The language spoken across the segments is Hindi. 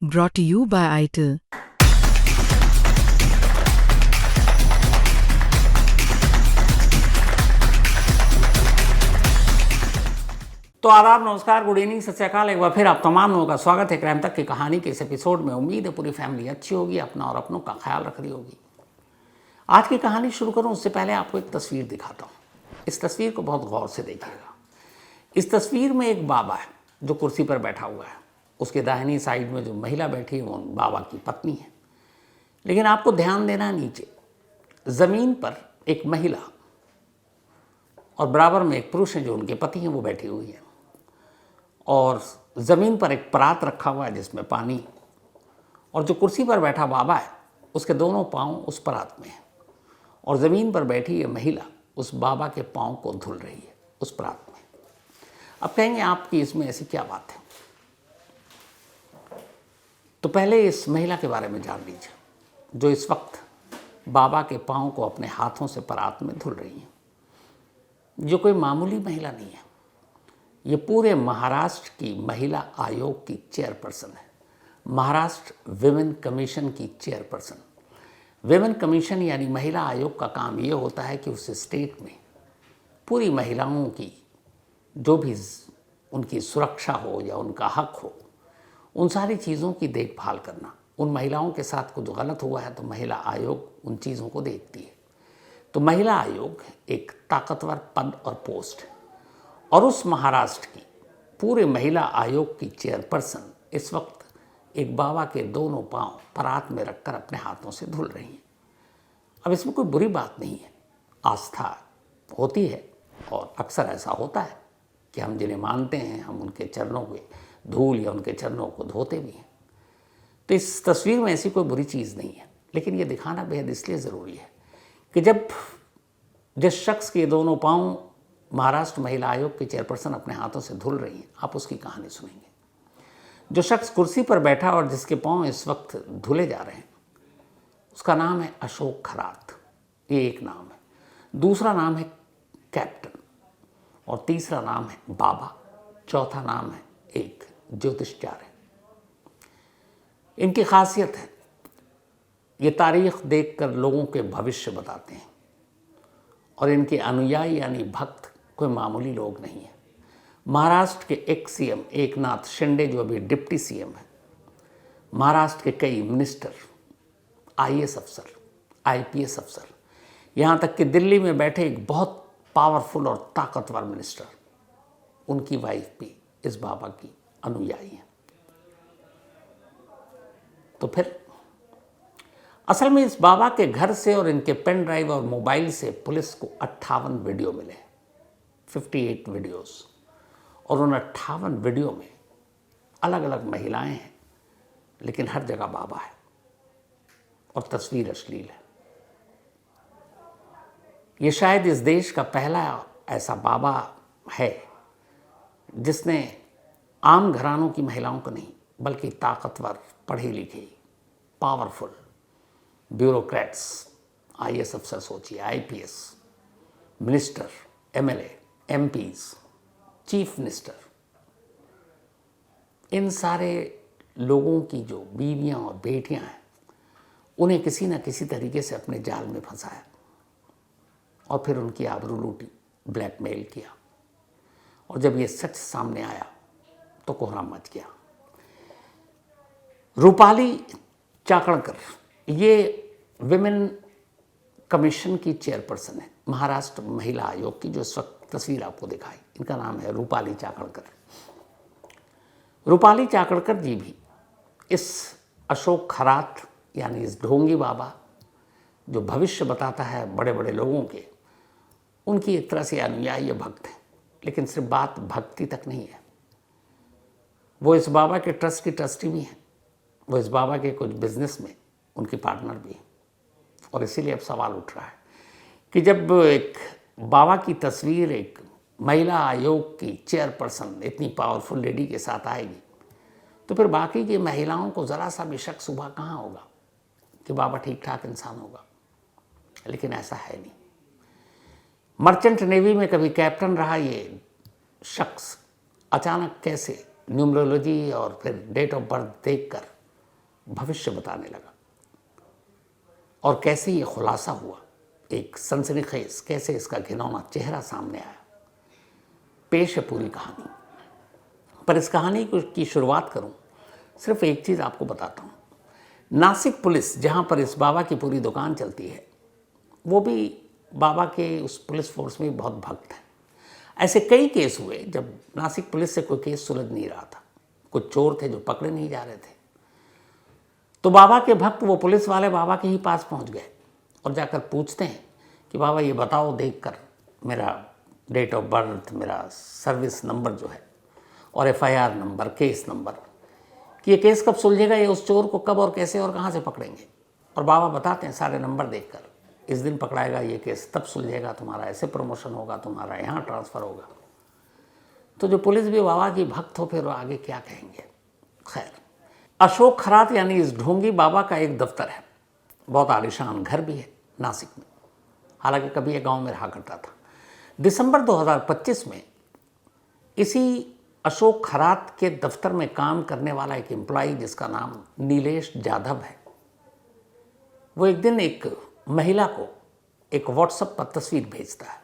Brought to you by ITIL. तो आदाब, नमस्कार, गुड इवनिंग, सत श्री अकाल। एक बार फिर आप तमाम लोगों का स्वागत है क्राइम तक की कहानी के इस एपिसोड में। उम्मीद है पूरी फैमिली अच्छी होगी, अपना और अपनों का ख्याल रख रही होगी। आज की कहानी शुरू करूं उससे पहले आपको एक तस्वीर दिखाता हूं। इस तस्वीर को बहुत गौर से देखिएगा। इस तस्वीर में एक बाबा है जो कुर्सी पर बैठा हुआ है। उसके दाहिनी साइड में जो महिला बैठी है वो बाबा की पत्नी है। लेकिन आपको ध्यान देना है, नीचे ज़मीन पर एक महिला और बराबर में एक पुरुष है जो उनके पति हैं, वो बैठी हुई है। और ज़मीन पर एक परात रखा हुआ है जिसमें पानी, और जो कुर्सी पर बैठा बाबा है उसके दोनों पाँव उस परात में हैं, और ज़मीन पर बैठी ये महिला उस बाबा के पाँव को धुल रही है उस परात में। अब कहेंगे आपकी इसमें ऐसी क्या बात है? तो पहले इस महिला के बारे में जान लीजिए जो इस वक्त बाबा के पाँव को अपने हाथों से परात में धुल रही है। जो कोई मामूली महिला नहीं है, ये पूरे महाराष्ट्र की महिला आयोग की चेयरपर्सन है। महाराष्ट्र विमेन कमीशन की चेयरपर्सन। विमेन कमीशन यानी महिला आयोग का काम ये होता है कि उस स्टेट में पूरी महिलाओं की जो भी उनकी सुरक्षा हो या उनका हक हो, उन सारी चीज़ों की देखभाल करना। उन महिलाओं के साथ कुछ गलत हुआ है तो महिला आयोग उन चीज़ों को देखती है। तो महिला आयोग एक ताकतवर पद और पोस्ट है, और उस महाराष्ट्र की पूरे महिला आयोग की चेयरपर्सन इस वक्त एक बाबा के दोनों पांव परात में रखकर अपने हाथों से धुल रही हैं। अब इसमें कोई बुरी बात नहीं है, आस्था होती है, और अक्सर ऐसा होता है कि हम जिन्हें मानते हैं हम उनके चरणों के धूल या उनके चरणों को धोते भी हैं। तो इस तस्वीर में ऐसी कोई बुरी चीज़ नहीं है, लेकिन ये दिखाना बेहद इसलिए ज़रूरी है कि जब जिस शख्स के दोनों पांव महाराष्ट्र महिला आयोग की चेयरपर्सन अपने हाथों से धुल रही हैं, आप उसकी कहानी सुनेंगे। जो शख्स कुर्सी पर बैठा और जिसके पांव इस वक्त धुले जा रहे हैं उसका नाम है अशोक खरात। ये एक नाम है। दूसरा नाम है कैप्टन, और तीसरा नाम है बाबा, चौथा नाम है एक ज्योतिषचार्य। इनकी खासियत है ये तारीख देखकर लोगों के भविष्य बताते हैं, और इनके अनुयायी यानी भक्त कोई मामूली लोग नहीं है। महाराष्ट्र के एक्स सीएम एकनाथ शिंदे जो अभी डिप्टी सीएम है, महाराष्ट्र के कई मिनिस्टर, आईएएस अफसर, आईपीएस अफसर, यहाँ तक कि दिल्ली में बैठे एक बहुत पावरफुल और ताकतवर मिनिस्टर, उनकी वाइफ भी इस बाबा की अनुयायी है। तो फिर असल में इस बाबा के घर से और इनके पेन ड्राइव और मोबाइल से पुलिस को 58 वीडियो मिले, 58 वीडियोस, और उन 58 वीडियो में अलग अलग महिलाएं हैं, लेकिन हर जगह बाबा है, और तस्वीर अश्लील है। ये शायद इस देश का पहला ऐसा बाबा है जिसने आम घरानों की महिलाओं को नहीं बल्कि ताकतवर, पढ़ी लिखी, पावरफुल ब्यूरोक्रेट्स, आईएएस अफसर सोचिए, IPS, minister, MLA, MPs, chief minister, इन सारे लोगों की जो बीवियां और बेटियां हैं उन्हें किसी न किसी तरीके से अपने जाल में फंसाया और फिर उनकी आबरू लूटी, ब्लैकमेल किया। और जब ये सच सामने आया तो कोहराम मच गया। रूपाली चाकणकर ये विमेन कमीशन की चेयरपर्सन है, महाराष्ट्र महिला आयोग की, जो इस वक्त तस्वीर आपको दिखाई। इनका नाम है रूपाली चाकणकर। रूपाली चाकणकर जी भी इस अशोक खरात यानी इस ढोंगी बाबा जो भविष्य बताता है बड़े बड़े लोगों के, उनकी एक तरह से अनुयायी भक्त हैं। लेकिन सिर्फ बात भक्ति तक नहीं है, वो इस बाबा के ट्रस्ट की ट्रस्टी भी हैं, वो इस बाबा के कुछ बिजनेस में उनकी पार्टनर भी हैं। और इसीलिए अब सवाल उठ रहा है कि जब एक बाबा की तस्वीर एक महिला आयोग की चेयरपर्सन इतनी पावरफुल लेडी के साथ आएगी तो फिर बाकी की महिलाओं को ज़रा सा भी शक सुबह कहाँ होगा कि बाबा ठीक ठाक इंसान होगा। लेकिन ऐसा है नहीं। मर्चेंट नेवी में कभी कैप्टन रहा ये शख्स अचानक कैसे न्यूमरोलॉजी और फिर डेट ऑफ बर्थ देखकर भविष्य बताने लगा और कैसे ये खुलासा हुआ, एक सनसनीखेज कैसे इसका घिनौना चेहरा सामने आया। पेश है पूरी कहानी, पर इस कहानी की शुरुआत करूं, सिर्फ एक चीज़ आपको बताता हूं। नासिक पुलिस, जहां पर इस बाबा की पूरी दुकान चलती है, वो भी बाबा के उस पुलिस फोर्स में बहुत भक्त हैं। ऐसे कई केस हुए जब नासिक पुलिस से कोई केस सुलझ नहीं रहा था, कुछ चोर थे जो पकड़े नहीं जा रहे थे, तो बाबा के भक्त वो पुलिस वाले बाबा के ही पास पहुंच गए और जाकर पूछते हैं कि बाबा ये बताओ देखकर मेरा डेट ऑफ बर्थ, मेरा सर्विस नंबर जो है और एफआईआर नंबर, केस नंबर, कि ये केस कब सुलझेगा, ये उस चोर को कब और कैसे और कहाँ से पकड़ेंगे। और बाबा बताते हैं सारे नंबर देखकर, इस दिन पकड़ाएगा ये केस, तब सुलझेगा, तुम्हारा ऐसे प्रमोशन होगा, तुम्हारा यहाँ ट्रांसफ़र होगा। तो जो पुलिस भी बाबा की भक्त हो फिर वो आगे क्या कहेंगे। खैर, अशोक खरात यानी इस ढोंगी बाबा का एक दफ्तर है, बहुत आलीशान घर भी है नासिक में, हालांकि कभी ये गांव में रहा करता था। दिसंबर 2025 में इसी अशोक खरात के दफ्तर में काम करने वाला एक एम्प्लॉई जिसका नाम नीलेश जाधव है, वो एक दिन एक महिला को एक व्हाट्सएप पर तस्वीर भेजता है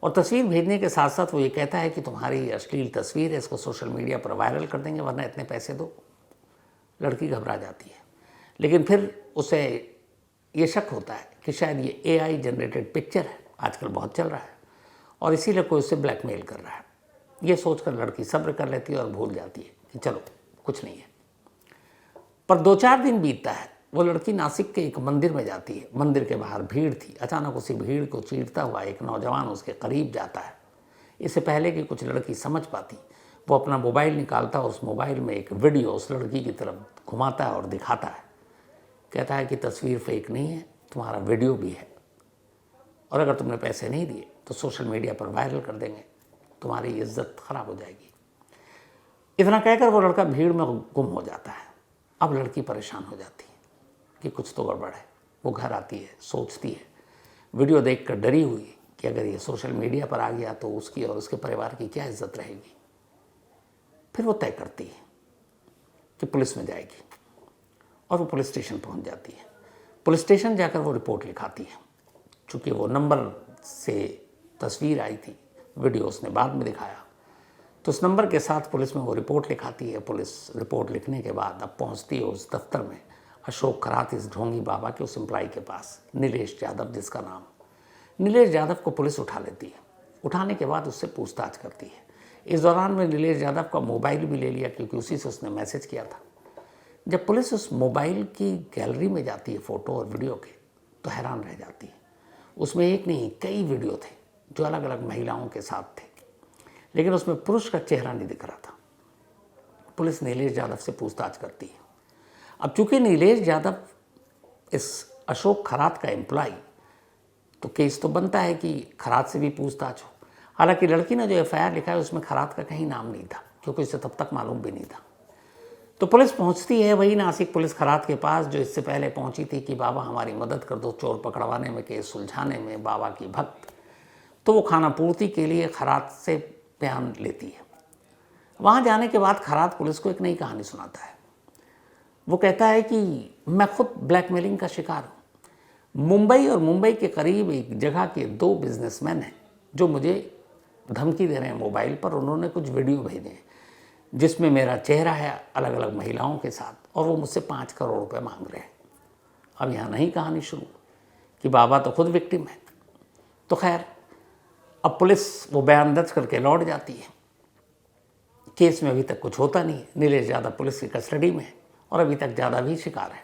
और तस्वीर भेजने के साथ साथ वो ये कहता है कि तुम्हारी अश्लील तस्वीर है, इसको सोशल मीडिया पर वायरल कर देंगे वरना इतने पैसे दो। लड़की घबरा जाती है, लेकिन फिर उसे ये शक होता है कि शायद ये एआई जनरेटेड पिक्चर है, आजकल बहुत चल रहा है, और इसीलिए कोई उसे ब्लैकमेल कर रहा है। ये सोचकर लड़की सब्र कर लेती है और भूल जाती है कि चलो कुछ नहीं है। पर 2-4 दिन बीतता है, वो लड़की नासिक के एक मंदिर में जाती है। मंदिर के बाहर भीड़ थी, अचानक उसी भीड़ को चीरता हुआ एक नौजवान उसके करीब जाता है। इससे पहले कि कुछ लड़की समझ पाती, वो अपना मोबाइल निकालता है, उस मोबाइल में एक वीडियो उस लड़की की तरफ घुमाता है और दिखाता है, कहता है कि तस्वीर फेक नहीं है, तुम्हारा वीडियो भी है, और अगर तुमने पैसे नहीं दिए तो सोशल मीडिया पर वायरल कर देंगे, तुम्हारी इज्जत खराब हो जाएगी। इतना कहकर वो लड़का भीड़ में गुम हो जाता है। अब लड़की परेशान हो जाती है कि कुछ तो गड़बड़ है। वो घर आती है, सोचती है, वीडियो देखकर डरी हुई कि अगर ये सोशल मीडिया पर आ गया तो उसकी और उसके परिवार की क्या इज्जत रहेगी। फिर वो तय करती है कि पुलिस में जाएगी और वो पुलिस स्टेशन पहुंच जाती है। पुलिस स्टेशन जाकर वो रिपोर्ट लिखाती है। चूँकि वो नंबर से तस्वीर आई थी, वीडियो उसने बाद में दिखाया, तो उस नंबर के साथ पुलिस में वो रिपोर्ट लिखाती है। पुलिस रिपोर्ट लिखने के बाद अब पहुंचती है उस दफ्तर में अशोक खरात इस ढोंगी बाबा के उस एम्प्लॉई के पास, नीलेश यादव जिसका नाम। नीलेश यादव को पुलिस उठा लेती है। उठाने के बाद उससे पूछताछ करती है। इस दौरान में नीलेश यादव का मोबाइल भी ले लिया, क्योंकि उसी से उसने मैसेज किया था। जब पुलिस उस मोबाइल की गैलरी में जाती है फ़ोटो और वीडियो के, तो हैरान रह जाती है। उसमें एक नहीं कई वीडियो थे जो अलग अलग महिलाओं के साथ थे, लेकिन उसमें पुरुष का चेहरा नहीं दिख रहा था। पुलिस नीलेश यादव से पूछताछ करती है। अब चूंकि नीलेश यादव इस अशोक खरात का एम्प्लॉय, तो केस तो बनता है कि खरात से भी पूछताछ हो। हालांकि लड़की ने जो एफआईआर लिखा है उसमें खरात का कहीं नाम नहीं था, क्योंकि इसे तब तक मालूम भी नहीं था। तो पुलिस पहुंचती है वही नासिक पुलिस खरात के पास जो इससे पहले पहुंची थी कि बाबा हमारी मदद कर दो चोर पकड़वाने में, केस सुलझाने में, बाबा की भक्त। तो वो खाना पूर्ति के लिए खरात से बयान लेती है। वहाँ जाने के बाद खरात पुलिस को एक नई कहानी सुनाता है। वो कहता है कि मैं खुद ब्लैकमेलिंग का शिकार हूँ। मुंबई और मुंबई के करीब एक जगह के 2 बिजनेसमैन हैं जो मुझे धमकी दे रहे हैं मोबाइल पर। उन्होंने कुछ वीडियो भेजे हैं जिसमें मेरा चेहरा है अलग अलग महिलाओं के साथ, और वो मुझसे 5 करोड़ रुपए मांग रहे हैं। अब यहाँ नहीं कहानी शुरू कि बाबा तो खुद विक्टिम है। तो खैर, अब पुलिस वो बयान दर्ज करके लौट जाती है। केस में अभी तक कुछ होता नहीं है। नीलेश यादव पुलिस की कस्टडी में है और अभी तक ज़्यादा भी शिकार है।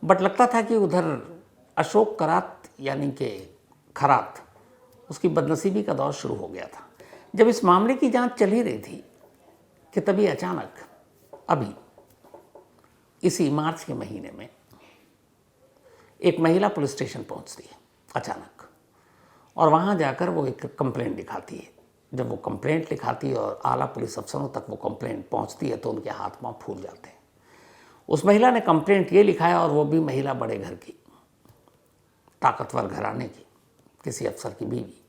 बट लगता था कि उधर अशोक करात यानी कि खरात, उसकी बदनसीबी का दौर शुरू हो गया था। जब इस मामले की जांच चल ही रही थी कि तभी अचानक अभी इसी मार्च के महीने में एक महिला पुलिस स्टेशन पहुंचती है अचानक, और वहां जाकर वो एक कंप्लेंट लिखाती है। जब वो कंप्लेंट लिखाती है और आला पुलिस अफसरों तक वो कंप्लेंट पहुंचती है तो उनके हाथ पांव फूल जाते हैं। उस महिला ने कंप्लेंट ये लिखा है, और वो भी महिला बड़े घर की, ताकतवर घराने की, किसी अफसर की बीवी।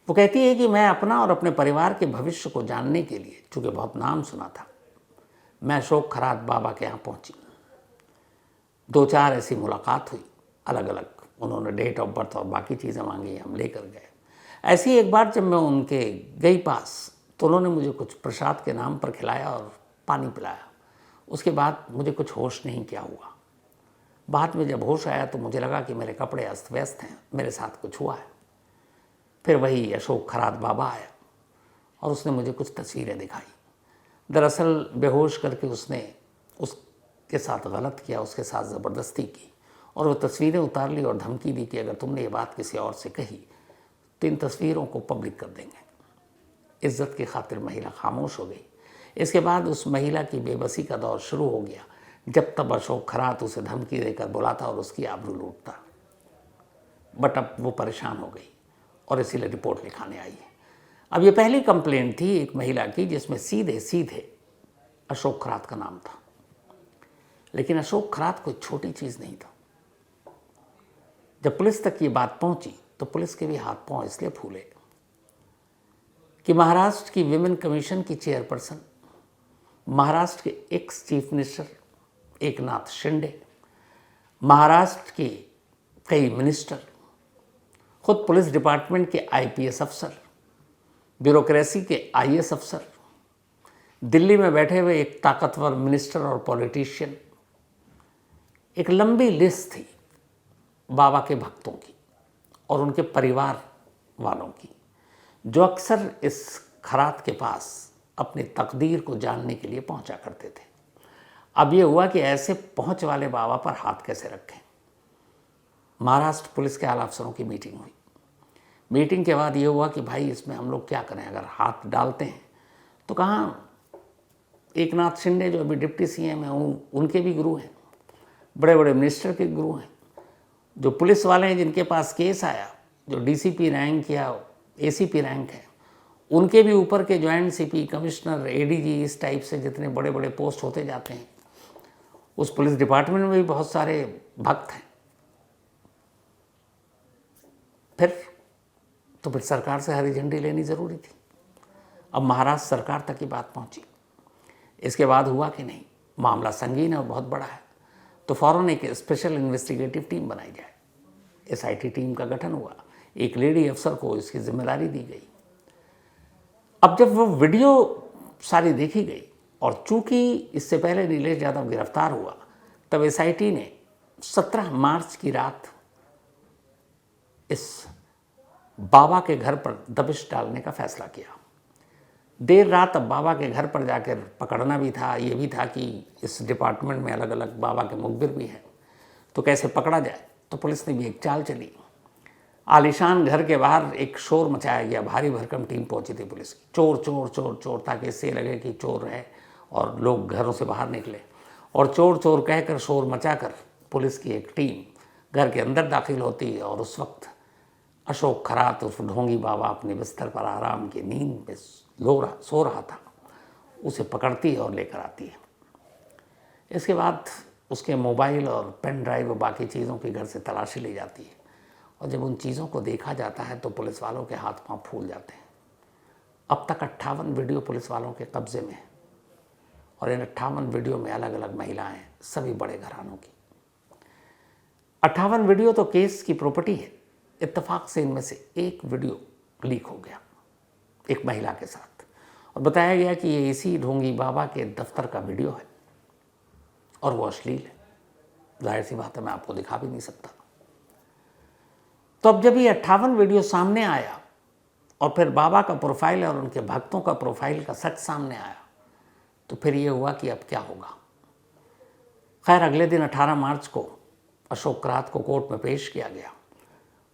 वो कहती है कि मैं अपना और अपने परिवार के भविष्य को जानने के लिए, चूँकि बहुत नाम सुना था, मैं अशोक खरात बाबा के यहाँ पहुँची। 2-4 ऐसी मुलाकात हुई अलग अलग, उन्होंने डेट ऑफ बर्थ और बाकी चीज़ें मांगी, हम लेकर गए। ऐसी एक बार जब मैं उनके गई पास तो उन्होंने मुझे कुछ प्रसाद के नाम पर खिलाया और पानी पिलाया। उसके बाद मुझे कुछ होश नहीं क्या हुआ। बाद में जब होश आया तो मुझे लगा कि मेरे कपड़े अस्त व्यस्त हैं, मेरे साथ कुछ हुआ है। फिर वही अशोक खरात बाबा आया और उसने मुझे कुछ तस्वीरें दिखाई। दरअसल बेहोश करके उसने उसके साथ गलत किया, उसके साथ ज़बरदस्ती की और वो तस्वीरें उतार ली और धमकी दी कि अगर तुमने ये बात किसी और से कही तो इन तस्वीरों को पब्लिक कर देंगे। इज्जत की खातिर महिला खामोश हो गई। इसके बाद उस महिला की बेबसी का दौर शुरू हो गया, जब तब अशोक खरात उसे धमकी देकर बुलाता और उसकी आबरू लूटता। बट अब वो परेशान हो गई और इसीलिए रिपोर्ट लिखाने आई है। अब ये पहली कंप्लेंट थी एक महिला की जिसमें सीधे सीधे अशोक खरात का नाम था। लेकिन अशोक खरात कोई छोटी चीज़ नहीं था। जब पुलिस तक ये बात पहुंची तो पुलिस के भी हाथ पांव इसलिए फूले कि महाराष्ट्र की विमेन कमीशन की चेयरपर्सन, महाराष्ट्र के ex chief minister Eknath Shinde, Maharashtra के कई मिनिस्टर, खुद पुलिस डिपार्टमेंट के आईपीएस अफसर, ब्यूरोक्रेसी के आईएएस अफसर, दिल्ली में बैठे हुए एक ताकतवर मिनिस्टर और पॉलिटिशियन, एक लंबी लिस्ट थी बाबा के भक्तों की और उनके परिवार वालों की, जो अक्सर इस खरात के पास अपनी तकदीर को जानने के लिए पहुंचा करते थे। अब ये हुआ कि ऐसे पहुंच वाले बाबा पर हाथ कैसे रखें। महाराष्ट्र पुलिस के आला अफसरों की मीटिंग हुई। मीटिंग के बाद ये हुआ कि भाई इसमें हम लोग क्या करें, अगर हाथ डालते हैं तो कहाँ एकनाथ शिंदे जो अभी डिप्टी सीएम हैं उनके भी गुरु हैं, बड़े बड़े मिनिस्टर के गुरु हैं, जो पुलिस वाले हैं जिनके पास केस आया, जो डीसीपी रैंक या एसीपी रैंक है, उनके भी ऊपर के जॉइंट सीपी, कमिश्नर, एडीजी, इस टाइप से जितने बड़े बड़े पोस्ट होते जाते हैं, उस पुलिस डिपार्टमेंट में भी बहुत सारे भक्त हैं। फिर सरकार से हरी झंडी लेनी ज़रूरी थी। अब महाराष्ट्र सरकार तक की बात पहुंची। इसके बाद हुआ कि नहीं, मामला संगीन है और बहुत बड़ा है, तो फ़ौरन एक स्पेशल इन्वेस्टिगेटिव टीम बनाई जाए। एसआईटी टीम का गठन हुआ, एक लेडी अफसर को इसकी जिम्मेदारी दी गई। अब जब वो वीडियो सारी देखी गई और चूंकि इससे पहले नीलेश यादव गिरफ्तार हुआ, तब एसआईटी ने 17 मार्च की रात इस बाबा के घर पर दबिश डालने का फैसला किया। देर रात अब बाबा के घर पर जाकर पकड़ना भी था, ये भी था कि इस डिपार्टमेंट में अलग अलग बाबा के मुखबिर भी हैं, तो कैसे पकड़ा जाए। तो पुलिस ने भी एक चाल चली। आलीशान घर के बाहर एक शोर मचाया गया, भारी भरकम टीम पहुंची थी पुलिस की, चोर चोर चोर चोर, ताकि इससे लगे कि चोर है और लोग घरों से बाहर निकले। और चोर चोर कहकर शोर मचाकर पुलिस की एक टीम घर के अंदर दाखिल होती और उस वक्त अशोक खरात उर्फ ढोंगी बाबा अपने बिस्तर पर आराम की नींद में सो रहा था, उसे पकड़ती है और लेकर आती है। इसके बाद उसके मोबाइल और पेन ड्राइव और बाकी चीज़ों की घर से तलाशी ली जाती है और जब उन चीज़ों को देखा जाता है तो पुलिस वालों के हाथ पांव फूल जाते हैं। अब तक 58 वीडियो पुलिस वालों के कब्जे में है और इन 58 वीडियो में अलग अलग महिलाएं, सभी बड़े घरानों की। 58 वीडियो तो केस की प्रॉपर्टी है। इत्तेफाक से इनमें से एक वीडियो लीक हो गया एक महिला के साथ और बताया गया कि ये इसी ढोंगी बाबा के दफ्तर का वीडियो है और वो अश्लील है। जाहिर सी बात है, मैं आपको दिखा भी नहीं सकता। तो अब जब ये 58 वीडियो सामने आया और फिर बाबा का प्रोफाइल और उनके भक्तों का प्रोफाइल का सच सामने आया, तो फिर ये हुआ कि अब क्या होगा। खैर अगले दिन 18 मार्च को अशोक खरात को कोर्ट में पेश किया गया।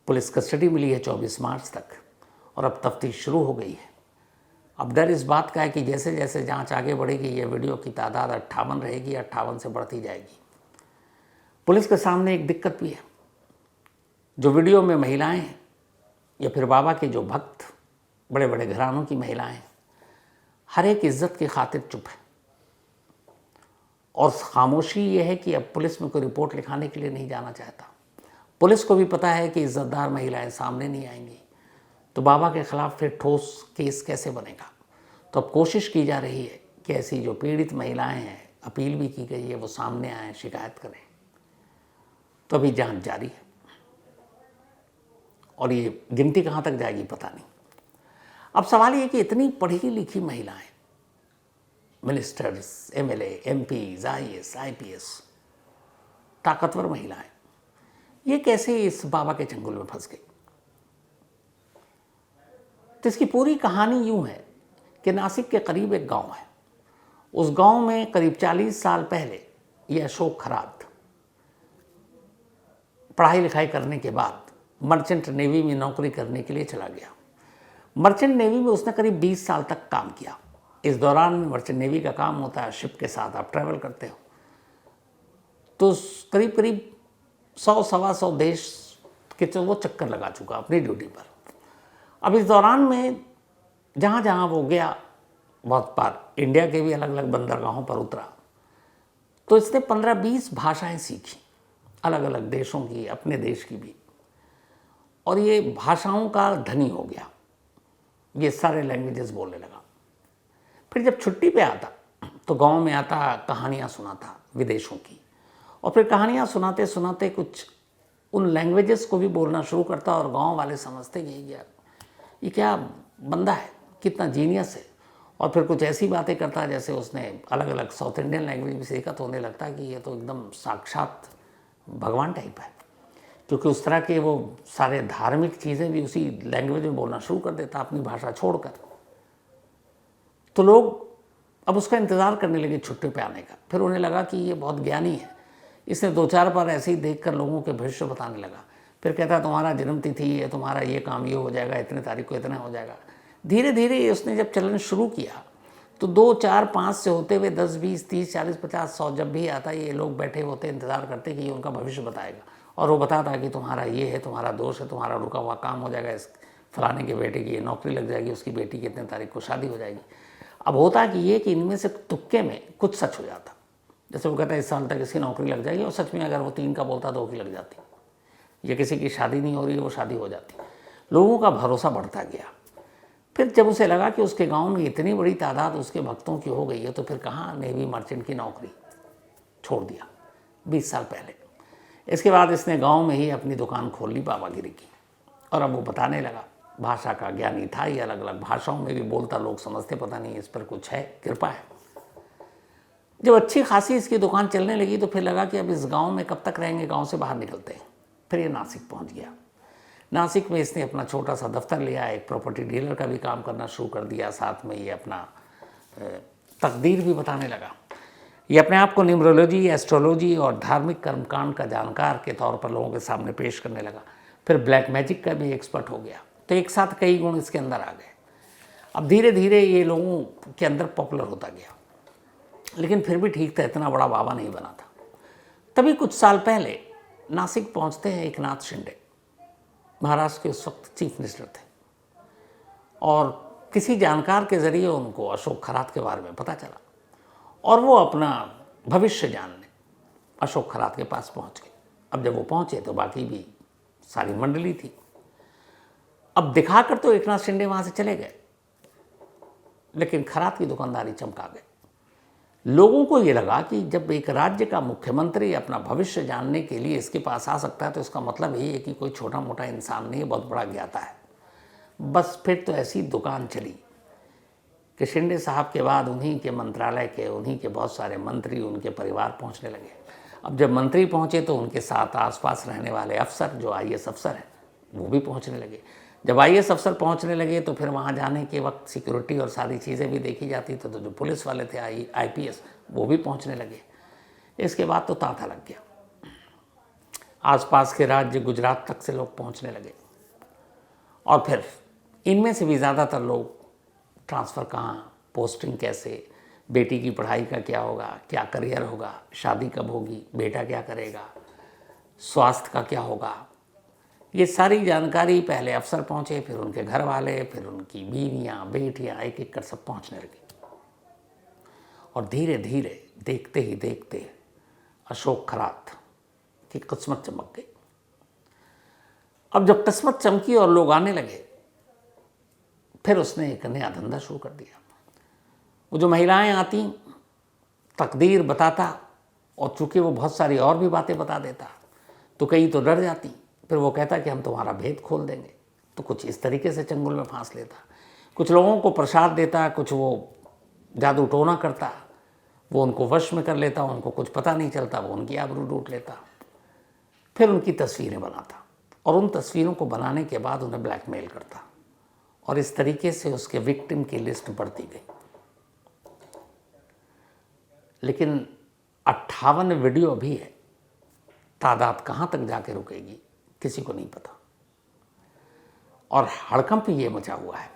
पुलिस कस्टडी मिली है 24 मार्च तक और अब तफ्तीश शुरू हो गई है। अब डर इस बात का है कि जैसे जैसे जांच आगे बढ़ेगी ये वीडियो की तादाद 58 रहेगी, 58 से बढ़ती जाएगी। पुलिस के सामने एक दिक्कत भी है, जो वीडियो में महिलाएं हैं या फिर बाबा के जो भक्त, बड़े बड़े घरानों की महिलाएं, हर एक इज्जत की खातिर चुप है और खामोशी ये है कि अब पुलिस में कोई रिपोर्ट लिखाने के लिए नहीं जाना चाहता। पुलिस को भी पता है कि इज्जतदार महिलाएं सामने नहीं आएंगी तो बाबा के खिलाफ फिर ठोस केस कैसे बनेगा। तो अब कोशिश की जा रही है कि ऐसी जो पीड़ित महिलाएं हैं, अपील भी की गई है, वो सामने आए, शिकायत करें। तो अभी जांच जारी है और ये गिनती कहाँ तक जाएगी पता नहीं। अब सवाल ये कि इतनी पढ़ी लिखी महिलाएं, ministers, MLA, MPs, IAS, IPS, ताकतवर महिलाएं, ये कैसे इस बाबा के चंगुल में फंस गई? तो इसकी पूरी कहानी यूं है कि नासिक के करीब एक गांव है। उस गांव में करीब 40 साल पहले ये अशोक खरात पढ़ाई लिखाई करने के बाद मर्चेंट नेवी में नौकरी करने के लिए चला गया। मर्चेंट नेवी में उसने करीब 20 साल तक काम किया। इस दौरान मर्चेंट नेवी का काम होता है, शिप के साथ आप ट्रैवल करते हो, तो करीब करीब 100-125 देश के तो वो चक्कर लगा चुका अपनी ड्यूटी पर। अब इस दौरान में जहाँ जहाँ वो गया, बहुत बार इंडिया के भी अलग अलग बंदरगाहों पर उतरा, तो इसने 15-20 भाषाएं सीखी, अलग अलग देशों की, अपने देश की भी, और ये भाषाओं का धनी हो गया। ये सारे लैंग्वेजेस बोलने लगा। फिर जब छुट्टी पे आता तो गांव में आता, कहानियाँ सुनाता विदेशों की, और फिर कहानियाँ सुनाते सुनाते कुछ उन लैंग्वेजेस को भी बोलना शुरू करता, और गांव वाले समझते कि यार ये क्या बंदा है, कितना जीनियस है। और फिर कुछ ऐसी बातें करता जैसे उसने अलग अलग साउथ इंडियन लैंग्वेज भी सीखा, तो होने लगता कि ये तो एकदम साक्षात भगवान टाइप है, क्योंकि उस तरह के वो सारे धार्मिक चीज़ें भी उसी लैंग्वेज में बोलना शुरू कर देता अपनी भाषा छोड़कर। तो लोग अब उसका इंतज़ार करने लगे छुट्टी पे आने का। फिर उन्हें लगा कि ये बहुत ज्ञानी है। इसने 2-4 बार ऐसे ही देखकर लोगों के भविष्य बताने लगा। फिर कहता तुम्हारा जन्मतिथि है, तुम्हारा ये काम ये हो जाएगा, इतने तारीख को इतना हो जाएगा। धीरे धीरे उसने जब चलन शुरू किया तो 2, 4, 5 से होते हुए 10, 20, 30, 40, 50, 100 जब भी आता, ये लोग बैठे होते इंतज़ार करते कि ये उनका भविष्य बताएगा। और वो बताता कि तुम्हारा ये है, तुम्हारा दोष है, तुम्हारा रुका हुआ काम हो जाएगा, इस फलाने के बेटे की ये नौकरी लग जाएगी, उसकी बेटी की इतने तारीख को शादी हो जाएगी। अब होता कि ये कि इनमें से तुक्के में कुछ सच हो जाता। जैसे वो कहता है इस साल तक इसकी नौकरी लग जाएगी, और सच में अगर वो 3 का बोलता 2 की लग जाती। या किसी की शादी नहीं हो रही है, वो शादी हो जाती। लोगों का भरोसा बढ़ता गया। फिर जब उसे लगा कि उसके गांव में इतनी बड़ी तादाद उसके भक्तों की हो गई है, तो फिर कहाँ नेवी मर्चेंट की नौकरी छोड़ दिया 20 साल पहले। इसके बाद इसने गांव में ही अपनी दुकान खोल ली बाबागिरी की, और अब वो बताने लगा। भाषा का ज्ञानी था, ये अलग अलग भाषाओं में भी बोलता, लोग समझते पता नहीं इस पर कुछ है, कृपा है। जब अच्छी खासी इसकी दुकान चलने लगी तो फिर लगा कि अब इस गांव में कब तक रहेंगे, गांव से बाहर निकलते हैं। फिर ये नासिक पहुंच गया। नासिक में इसने अपना छोटा सा दफ्तर लिया, एक प्रॉपर्टी डीलर का भी काम करना शुरू कर दिया, साथ में ये अपना तकदीर भी बताने लगा। ये अपने आप को न्यूमरोलॉजी, एस्ट्रोलॉजी और धार्मिक कर्मकांड का जानकार के तौर पर लोगों के सामने पेश करने लगा। फिर ब्लैक मैजिक का भी एक्सपर्ट हो गया। तो एक साथ कई गुण इसके अंदर आ गए। अब धीरे धीरे ये लोगों के अंदर पॉपुलर होता गया, लेकिन फिर भी ठीक था, इतना बड़ा बाबा नहीं बना था। तभी कुछ साल पहले नासिक पहुंचते हैं एकनाथ शिंदे, महाराष्ट्र के उस वक्त चीफ मिनिस्टर थे, और किसी जानकार के ज़रिए उनको अशोक खरात के बारे में पता चला, और वो अपना भविष्य जानने अशोक खरात के पास पहुंच गए। अब जब वो पहुंचे तो बाकी भी सारी मंडली थी। अब दिखाकर तो एकनाथ शिंदे वहाँ से चले गए, लेकिन खरात की दुकानदारी चमका गए। लोगों को ये लगा कि जब एक राज्य का मुख्यमंत्री अपना भविष्य जानने के लिए इसके पास आ सकता है, तो इसका मतलब यही है कि कोई छोटा मोटा इंसान नहीं है, बहुत बड़ा ज्ञाता है। बस फिर तो ऐसी दुकान चली कि शिंदे साहब के बाद उन्हीं के मंत्रालय के, उन्हीं के बहुत सारे मंत्री, उनके परिवार पहुंचने लगे। अब जब मंत्री पहुंचे तो उनके साथ आसपास रहने वाले अफसर, जो आईएएस अफसर हैं, वो भी पहुंचने लगे। जब आईएएस अफसर पहुंचने लगे तो फिर वहाँ जाने के वक्त सिक्योरिटी और सारी चीज़ें भी देखी जाती। तो जो पुलिस वाले थे, आईपीएस, वो भी पहुंचने लगे। इसके बाद तो तांता लग गया। आसपास के राज्य गुजरात तक से लोग पहुंचने लगे, और फिर इनमें से भी ज़्यादातर लोग ट्रांसफ़र कहाँ, पोस्टिंग कैसे, बेटी की पढ़ाई का क्या होगा, क्या करियर होगा, शादी कब होगी, बेटा क्या करेगा, स्वास्थ्य का क्या होगा, ये सारी जानकारी पहले अफसर पहुँचे, फिर उनके घर वाले, फिर उनकी बीवियाँ, बेटियाँ, एक एक कर सब पहुँचने लगी। और धीरे धीरे, देखते ही देखते अशोक खरात की किस्मत चमक गई। अब जब किस्मत चमकी और लोग आने लगे, फिर उसने एक नया धंधा शुरू कर दिया। वो जो महिलाएं आती, तकदीर बताता, और चूँकि वो बहुत सारी और भी बातें बता देता तो कई तो डर जाती। फिर वो कहता कि हम तुम्हारा भेद खोल देंगे, तो कुछ इस तरीके से चंगुल में फांस लेता। कुछ लोगों को प्रसाद देता, कुछ वो जादू टोना करता, वो उनको वश में कर लेता, उनको कुछ पता नहीं चलता, वो उनकी आबरू लूट लेता। फिर उनकी तस्वीरें बनाता और उन तस्वीरों को बनाने के बाद उन्हें ब्लैकमेल करता, और इस तरीके से उसके विक्टिम की लिस्ट बढ़ती गई। लेकिन 58 वीडियो अभी है, तादाद कहाँ तक जाके रुकेगी किसी को नहीं पता। और हड़कंप ये मचा हुआ है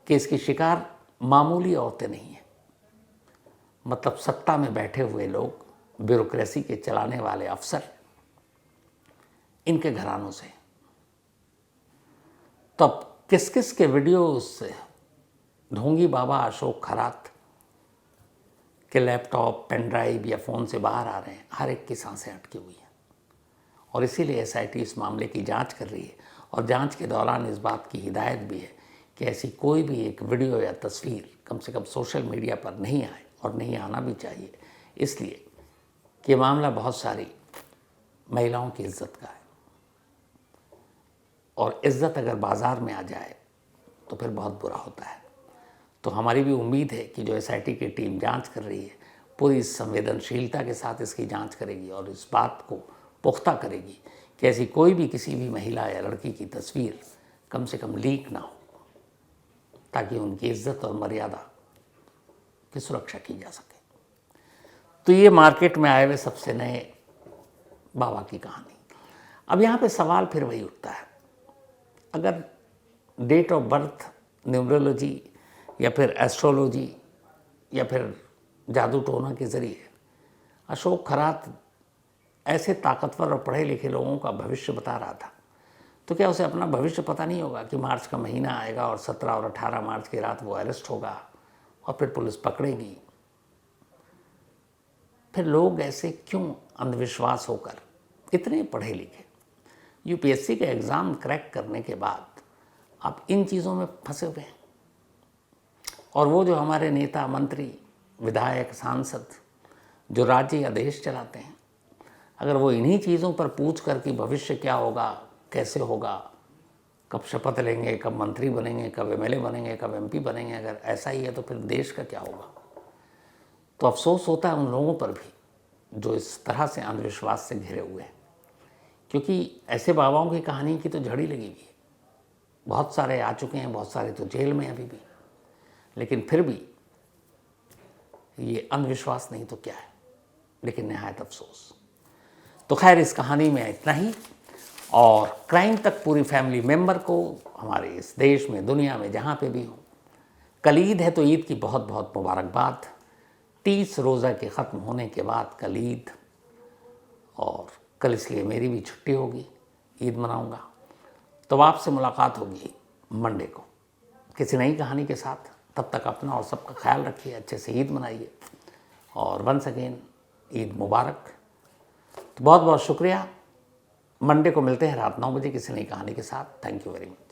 कि इसकी शिकार मामूली औरतें नहीं हैं, मतलब सत्ता में बैठे हुए लोग, ब्यूरोक्रेसी के चलाने वाले अफसर, इनके घरानों से। तब किस किस के वीडियोस ढोंगी बाबा अशोक खरात के लैपटॉप, पेन ड्राइव या फ़ोन से बाहर आ रहे हैं, हर एक की सांसें अटकी हुई हैं। और इसीलिए SIT इस मामले की जांच कर रही है, और जांच के दौरान इस बात की हिदायत भी है कि ऐसी कोई भी एक वीडियो या तस्वीर कम से कम सोशल मीडिया पर नहीं आए, और नहीं आना भी चाहिए, इसलिए कि मामला बहुत सारी महिलाओं की इज्जत का है, और इज्जत अगर बाज़ार में आ जाए तो फिर बहुत बुरा होता है। तो हमारी भी उम्मीद है कि जो SIT की टीम जांच कर रही है, पूरी संवेदनशीलता के साथ इसकी जांच करेगी और इस बात को पुख्ता करेगी कि ऐसी कोई भी किसी भी महिला या लड़की की तस्वीर कम से कम लीक ना हो, ताकि उनकी इज्जत और मर्यादा की सुरक्षा की जा सके। तो ये मार्केट में आए हुए सबसे नए बाबा की कहानी। अब यहाँ पे सवाल फिर वही उठता है, अगर डेट ऑफ बर्थ, न्यूमरोलॉजी या फिर एस्ट्रोलॉजी या फिर जादू टोना के ज़रिए अशोक खरात ऐसे ताकतवर और पढ़े लिखे लोगों का भविष्य बता रहा था, तो क्या उसे अपना भविष्य पता नहीं होगा कि मार्च का महीना आएगा और 17 और 18 मार्च की रात वो अरेस्ट होगा और फिर पुलिस पकड़ेगी? फिर लोग ऐसे क्यों अंधविश्वास होकर, इतने पढ़े लिखे, UPSC का एग्ज़ाम क्रैक करने के बाद आप इन चीज़ों में फंसे हुए हैं? और वो जो हमारे नेता, मंत्री, विधायक, सांसद जो राज्य या देश चलाते हैं, अगर वो इन्हीं चीज़ों पर पूछ कर कि भविष्य क्या होगा, कैसे होगा, कब शपथ लेंगे, कब मंत्री बनेंगे, कब MLA बनेंगे, कब MP बनेंगे, अगर ऐसा ही है तो फिर देश का क्या होगा? तो अफसोस होता है उन लोगों पर भी जो इस तरह से अंधविश्वास से घिरे हुए हैं, क्योंकि ऐसे बाबाओं की कहानी की तो झड़ी लगी हुई है। बहुत सारे आ चुके हैं, बहुत सारे तो जेल में अभी भी, लेकिन फिर भी ये अंधविश्वास नहीं तो क्या है, लेकिन नहायत अफसोस। तो खैर, इस कहानी में इतना ही, और क्राइम तक पूरी फैमिली मेंबर को हमारे इस देश में, दुनिया में, जहाँ पे भी हो, कल ईद है तो ईद की बहुत बहुत मुबारकबाद। 30 रोज़ा के ख़त्म होने के बाद कल ईद, और कल इसलिए मेरी भी छुट्टी होगी, ईद मनाऊंगा। तो आपसे मुलाकात होगी मंडे को किसी नई कहानी के साथ। तब तक अपना और सबका ख्याल रखिए, अच्छे से ईद मनाइए, और वंस अगेन ईद मुबारक। तो बहुत बहुत शुक्रिया। मंडे को मिलते हैं रात 9 बजे किसी नई कहानी के साथ। Thank you very much.